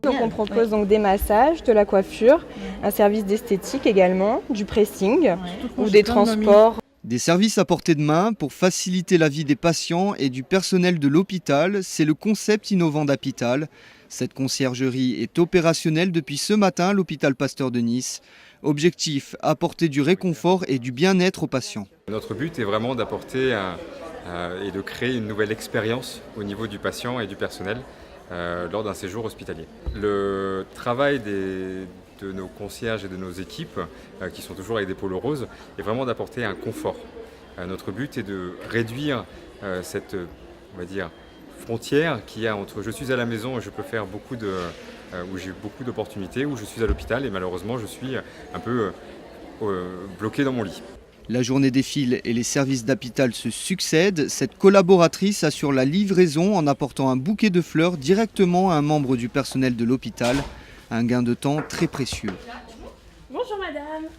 Donc on propose donc des massages, de la coiffure, un service d'esthétique également, du pressing ou des transports. Des services à portée de main pour faciliter la vie des patients et du personnel de l'hôpital, c'est le concept innovant d'Apital. Cette conciergerie est opérationnelle depuis ce matin à l'hôpital Pasteur de Nice. Objectif, apporter du réconfort et du bien-être aux patients. Notre but est vraiment d'apporter et de créer une nouvelle expérience au niveau du patient et du personnel lors d'un séjour hospitalier. Le travail de nos concierges et de nos équipes, qui sont toujours avec des polos roses, est vraiment d'apporter un confort. Notre but est de réduire cette, on va dire, frontière qu'il y a entre je suis à la maison et je peux faire où j'ai beaucoup d'opportunités, où je suis à l'hôpital et malheureusement je suis un peu bloqué dans mon lit. La journée défile et les services d'Apital se succèdent. Cette collaboratrice assure la livraison en apportant un bouquet de fleurs directement à un membre du personnel de l'hôpital. Un gain de temps très précieux. Bonjour madame,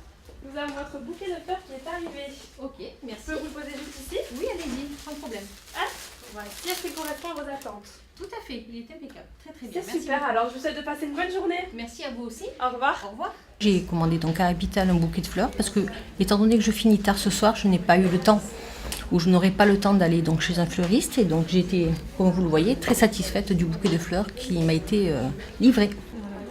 nous avons votre bouquet de fleurs qui est arrivé. Ok, merci. Je peux vous le poser juste ici? Oui, allez-y, pas de problème. Ah, voilà. Si est-ce qu'il correspond à vos attentes? Tout à fait, il est impeccable. Très très bien. C'est super, alors je vous souhaite de passer une bonne journée. Merci à vous aussi. Au revoir. Au revoir. J'ai commandé donc à Apital un bouquet de fleurs parce que, étant donné que je finis tard ce soir, je n'ai pas eu le temps ou je n'aurai pas le temps d'aller donc chez un fleuriste et donc j'ai été, comme vous le voyez, très satisfaite du bouquet de fleurs qui m'a été livré.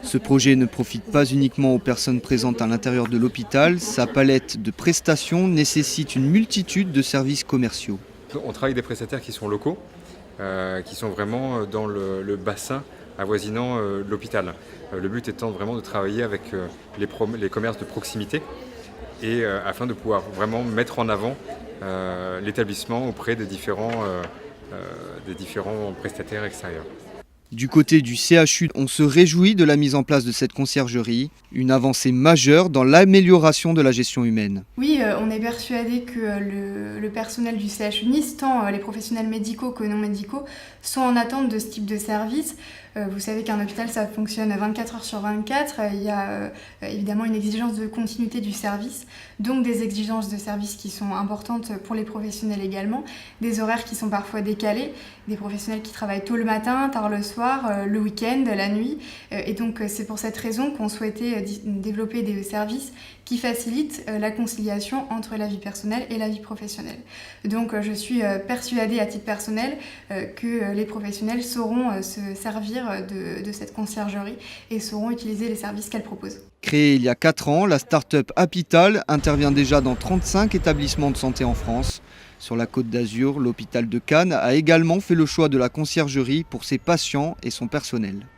Ce projet ne profite pas uniquement aux personnes présentes à l'intérieur de l'hôpital. Sa palette de prestations nécessite une multitude de services commerciaux. On travaille avec des prestataires qui sont locaux, qui sont vraiment dans le bassin avoisinant l'hôpital. Le but étant vraiment de travailler avec les commerces de proximité et afin de pouvoir vraiment mettre en avant l'établissement auprès des différents prestataires extérieurs. Du côté du CHU, on se réjouit de la mise en place de cette conciergerie, une avancée majeure dans l'amélioration de la gestion humaine. Oui, on est persuadé que le personnel du CHU Nice, tant les professionnels médicaux que non médicaux, sont en attente de ce type de service. Vous savez qu'un hôpital, ça fonctionne 24 heures sur 24. Il y a évidemment une exigence de continuité du service, donc des exigences de service qui sont importantes pour les professionnels également, des horaires qui sont parfois décalés, des professionnels qui travaillent tôt le matin, tard le soir, le week-end, la nuit. Et donc c'est pour cette raison qu'on souhaitait développer des services qui facilitent la conciliation entre la vie personnelle et la vie professionnelle. Donc je suis persuadée à titre personnel que les professionnels sauront se servir de cette conciergerie et sauront utiliser les services qu'elle propose. Créée il y a 4 ans, la start-up Apital intervient déjà dans 35 établissements de santé en France. Sur la Côte d'Azur, l'hôpital de Cannes a également fait le choix de la conciergerie pour ses patients et son personnel.